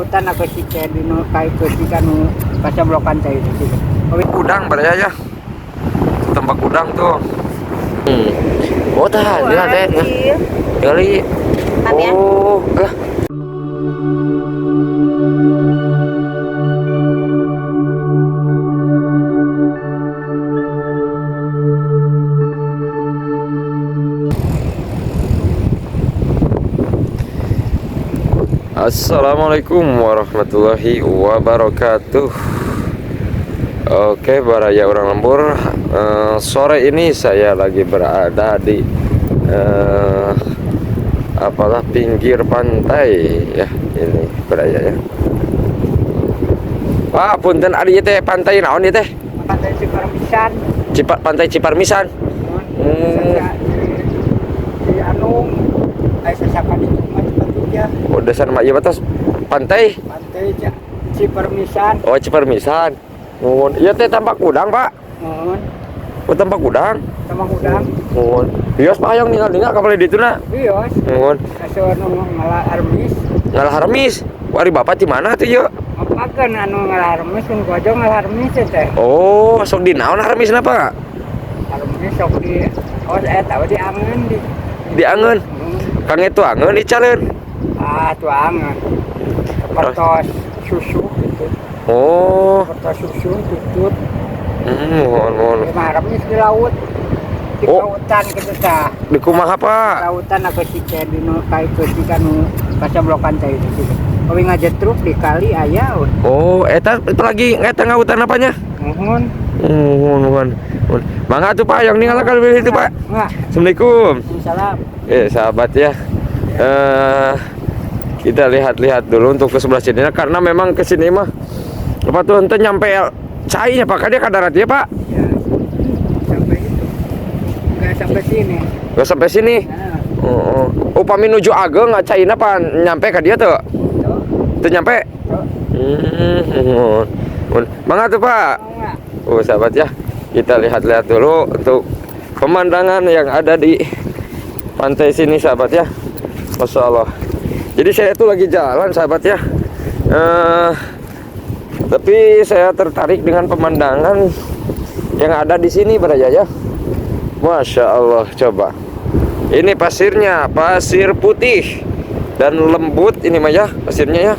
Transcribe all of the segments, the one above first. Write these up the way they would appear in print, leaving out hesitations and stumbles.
Hutan aku sih di no kai kan kaca blokan saya itu. Udang beraya ya. Tempat udang tuh. Oh tahan ya teh. Kali. Oh, lah. Assalamualaikum warahmatullahi wabarakatuh. Oke, baraya orang lembur. Sore ini saya lagi berada di pinggir pantai ya. Ini baraya ya. Pak, punten ari teh pantai naon ieu teh? Pantai Ciparmisan. Pantai Ciparmisan. Di Anung. Sasapa di Batuja. Oh, dasar mah ieu batas pantai. Pantai Ciparmisan. Oh, Ciparmisan. Nuhun. Ieu teh tampak udang, Pak. Nuhun. Oh, tampak udang. Sama udang. Nuhun. Bios Pak hayang ningal-ningal kapal dituna. Bios. Nuhun. Asuh nu ngalah armis. Ngalah harmis. Wari Bapak di mana tuh yuk? Mapakeun anu ngalah armis kun gojo ngalah armis teh. Oh, sok di naon harmisna, Pak? Armis sok di tahu di angeun di. Di angeun. Kang itu angeun dicaleun. Tuh angeun. Pertos susu gitu. Oh. Pertos susu tutut. Mohon. Di armis di laut. Di lautan gitu tah. Di kumaha, Pak? Lautan aku sih di no kai kan kaca blokan saya itu. Tapi ngajetruk di kali aya. Oh, eta lagi ngeta ngautan apanya? Nuhun. Mohon. Mangga tuh Pak yang ningal kali itu, Pak. Assalamualaikum. Salam. Sahabat ya. Kita lihat-lihat dulu untuk ke sebelah sini karena memang ke sini mah apa tuh ente nyampe cainya Pak, dia kadarat ya Pak? Ya, sampai itu. Enggak sampai sini. Enggak sampai sini. Oh, upami nuju Ageng caina Pak nyampe ke dia tuh. Tuh nyampe. Mangga tuh Pak. Oh, sahabat ya. Kita lihat-lihat dulu untuk pemandangan yang ada di pantai sini sahabat ya. Masya Allah. Jadi saya tuh lagi jalan sahabat ya. Tapi saya tertarik dengan pemandangan yang ada di sini beraya ya. Masya Allah, coba. Ini pasirnya, pasir putih dan lembut ini mah ya pasirnya ya.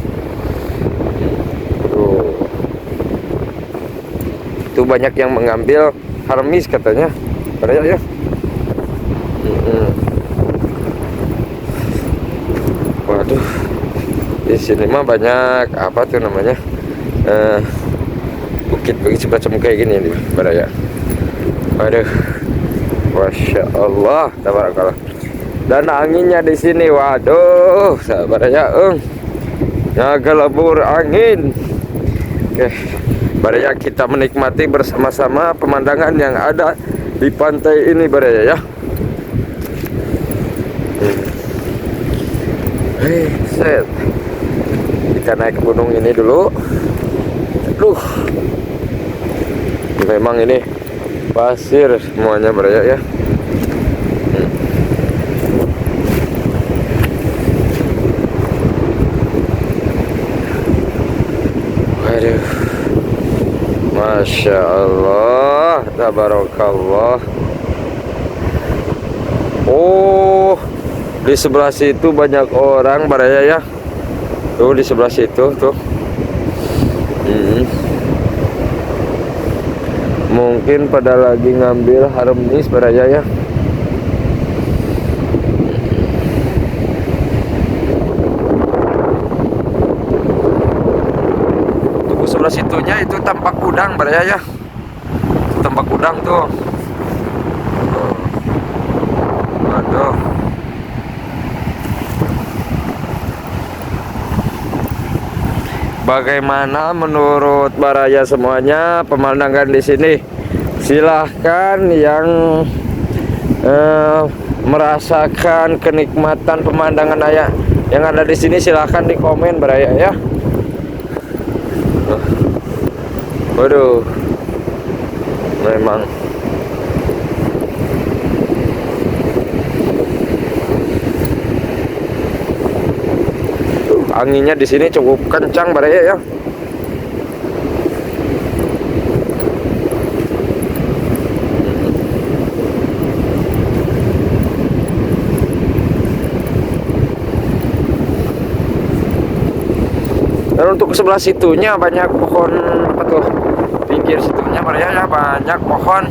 Itu banyak yang mengambil harmis katanya beraya ya. Waduh, di sini mah banyak apa tuh namanya bukit-bukit semacam kayak gini nih beraya. Waduh, masya Allah, tabarakallah. Dan anginnya di sini, waduh, beraya, nyagelebur angin. Oke, beraya kita menikmati bersama-sama pemandangan yang ada di pantai ini beraya ya. Set. Kita naik ke gunung ini dulu. Aduh. Memang ini pasir semuanya beraya ya. Waduh. Masya Allah, tabarakallah. Oh, di sebelah situ banyak orang beraya ya. Tuh di sebelah situ tuh. Mungkin pada lagi ngambil harmis beraya ya. Tuh sebelah situnya itu tampak udang beraya ya. Tampak udang tuh. Aduh. Bagaimana menurut baraya semuanya pemandangan di sini? Silahkan yang merasakan kenikmatan pemandangan yang ada di sini silahkan di komen baraya ya. Waduh, memang Anginnya di sini cukup kencang baraya ya. Dan untuk sebelah situnya banyak pohon apa tuh? Pinggir situnya baraya ya banyak pohon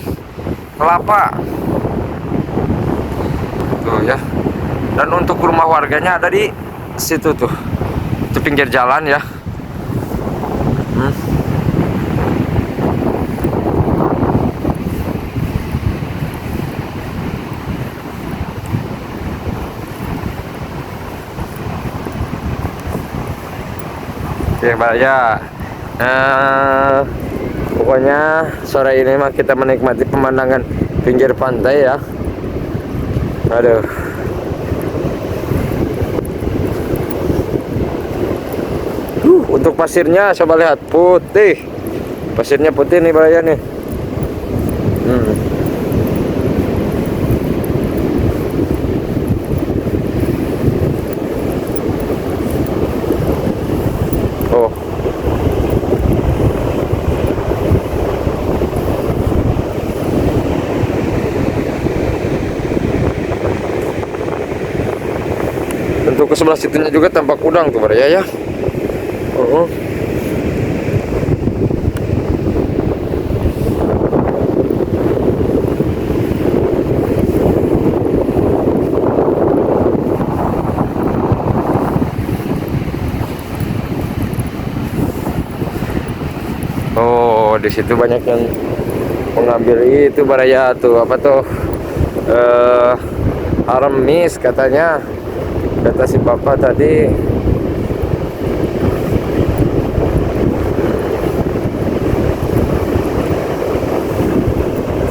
kelapa. Tuh ya. Dan untuk rumah warganya ada di situ tuh. Itu pinggir jalan ya. Oke, Mbak ya. Pokoknya sore ini mah kita menikmati pemandangan pinggir pantai ya. Aduh. Untuk pasirnya coba lihat putih. Pasirnya putih nih Mbak ya nih. Oh. Untuk ke sebelah situnya juga tampak udang tuh Baraya ya. Oh. Oh, di situ banyak yang mengambil itu Baraya tuh apa tuh aramis katanya, kata si bapak tadi.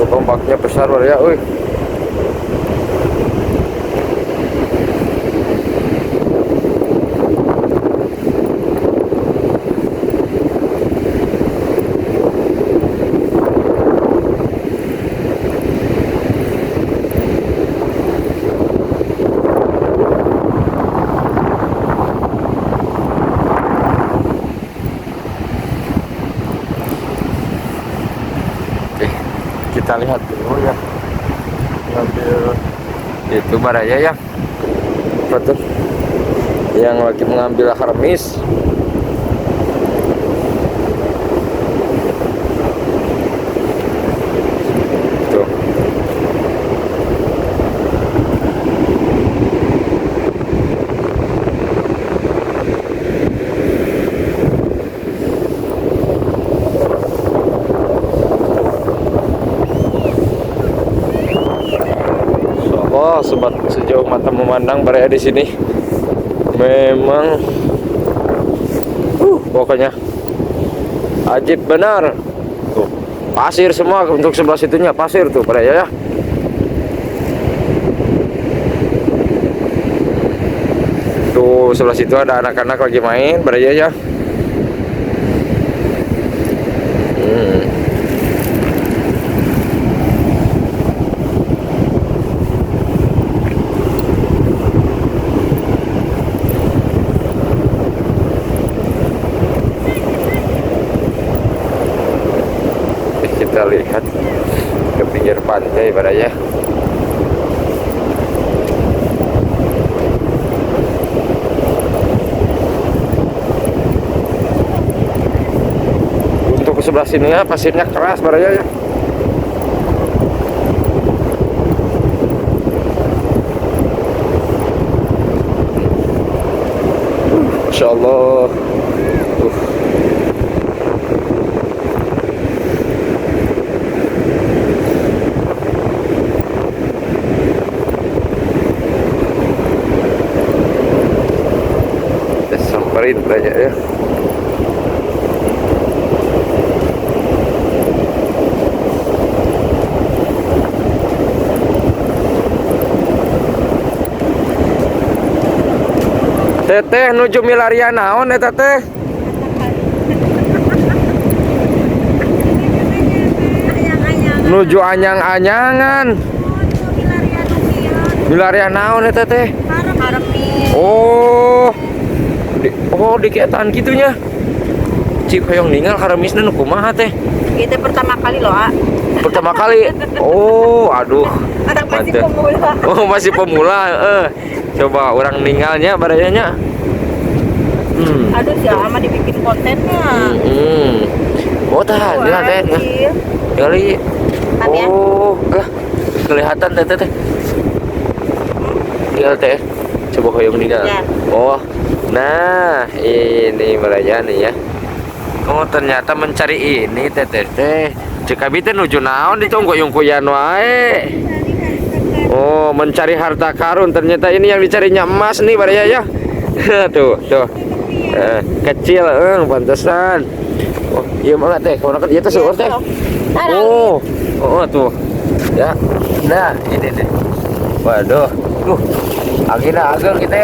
Ombaknya besar Baraya, uy. Kita lihat dulu ya, ngambil itu Baraya ya, apa tuh yang lagi mengambil aramis. Tuh. Sobat, sejauh mata memandang Baraya di sini memang pokoknya ajib benar. Tuh, pasir semua untuk sebelah situnya pasir tuh Baraya ya. Tuh sebelah situ ada anak-anak lagi main Baraya ya. Kita lihat ke pinggir pantai Baraya. Untuk ke sebelah sini ya pasirnya keras Baraya ya. Masya Allah. Samperin banyak ya. Teteh nuju Milaria naon eta teh? Nuju anyang-anyangan. Milaria naon eta teh? Oh. Oh, diketan gitunya. Cik hoyong ninggal haramisna nu kumaha teh? Kita pertama kali loh, A. Pertama kali. Oh, aduh. Anak masih Mantap. pemula. Oh, masih pemula. Coba orang ninggalnya barayanya. Aduh, si Ama dibikin kontennya. Oh, tah, ini teh. Kali. Tapi ya. Oh, lah. Kelihatan teh. Tinggal teh. Coba hoyong ninggal. Ya. Oh. Nah, ini baraya nih ya. Oh, ternyata mencari ini teh. Cek abi teh nuju naon ditunggu yung kuyan wae. Oh, mencari harta karun. Ternyata ini yang dicarinya emas nih baraya ya. Tuh. Kecil, pantesan. Oh, iya banget teh. Kalau kan iya teh seueur teh. Oh, tuh. Ya. Nah, ini deh. Waduh. Agina ageng gitu.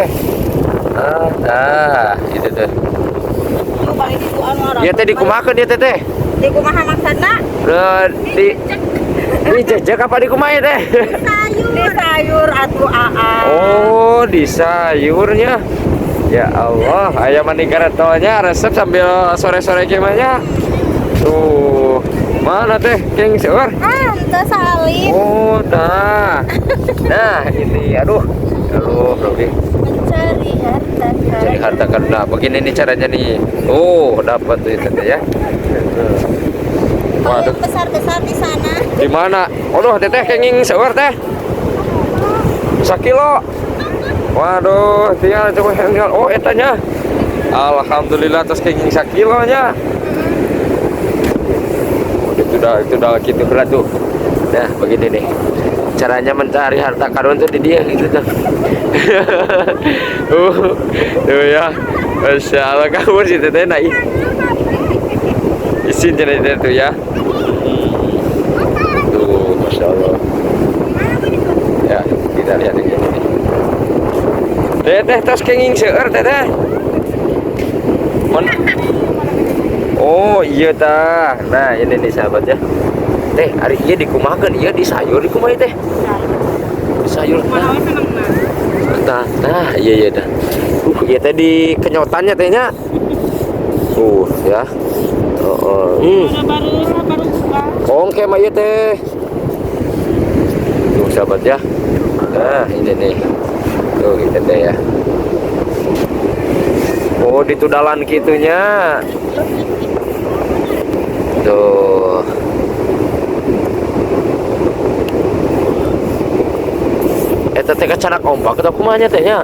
Nah, itu tuh. Lu balik itu anu Ya teh dikumakeun dia teh. Di kumaha maksudna? Di jejak apa di kumaha teh? Di sayur atuh AA. Oh, di sayurnya. Ya Allah, ayam mani garetonya resep sambil sore-sore gimana? Tuh. Mana teh? Keng seueur. Anta salin. Oh, nah. Nah, ini aduh, Robi. Mencari harta karun. Nah, begini nih caranya nih. Oh, dapat tuh itu ya. Waduh. Besar-besar di sana. Di mana? Aduh, teteh kenging seueur teh. Sakilo. Waduh, tinggal. Oh, etanya. Alhamdulillah terus kenging sakilonya. Itu dah gitu berat tuh. Nah, begini nih. Caranya mencari harta karun tuh di dia gitu tuh. Tuh ya. Masya Allah, kamu sih teteh naik. Isin jadi tuh ya. Tuh, Masya Allah. Ya, kita lihat ini. Teteh tos kenging seueur teteh. Oh iya tah. Nah ini nih sahabat ya. Teh hari iya dikumakan, iya di sayur dikumai teh. Di sayur. Nah iya dah. Iya teh di kenyotannya tehnya. Ya. Oh kayak mah iya teh. Tuh sahabat ya. Nah ini nih. Tuh kita teh ya. Oh ditudalan gitunya. Tuh. Teh kacanak ompak atau kumanya tehnya?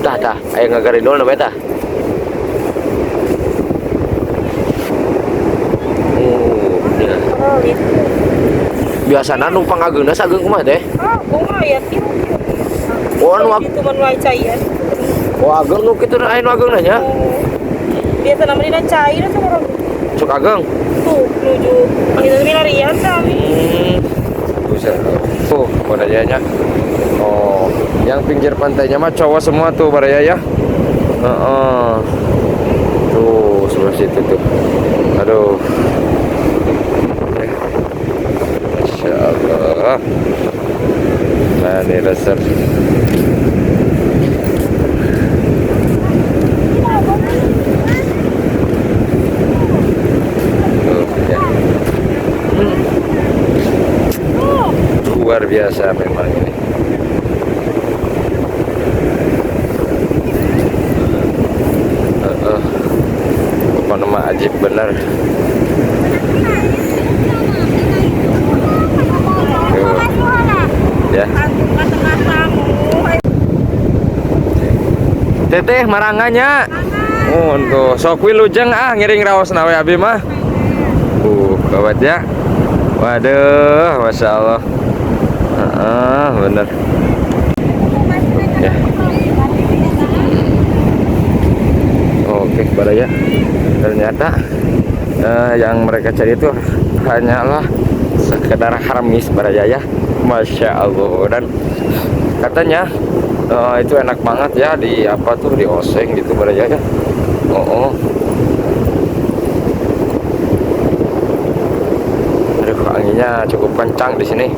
Dah. Ayo ngagari dulu na beta. Ya. Biasana numpang ageuna sageung kumaha teh? Kumaha ya? Oh anu Itu man wae caian. Oh ageung nu kitu aya nu ageungna nya. Biasa namanya cair sama orang. Cuk ageung. Tuh, menuju kita milarian kami. Buset. Tuh, barayanya. Oh, yang pinggir pantainya mah cowok semua tuh baraya ya. Tuh, sebelah situ tuh. Aduh. Masya Allah. Nah, ini resep. Luar biasa memang ini. Apa nama ajib benar. Ya. Teteh marangannya. Oh, untuk sok wilujeng ngiring raos nawe abi mah. Gawat ya. Waduh, Masya Allah. Bener. Ya. Oke, baraya. Ternyata yang mereka cari itu hanyalah sekedar haramis baraya ya. Masya Allah. Dan katanya itu enak banget ya di apa tuh di oseng gitu baraya ya. Aduh, anginnya cukup kencang di sini.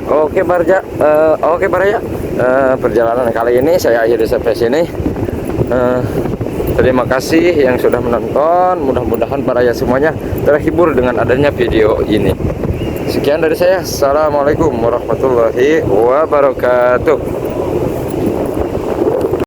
Oke Barja, oke Baraya. perjalanan kali ini saya akhiri sampai sini. Terima kasih yang sudah menonton. Mudah-mudahan para ya semuanya terhibur dengan adanya video ini. Sekian dari saya. Assalamualaikum warahmatullahi wabarakatuh.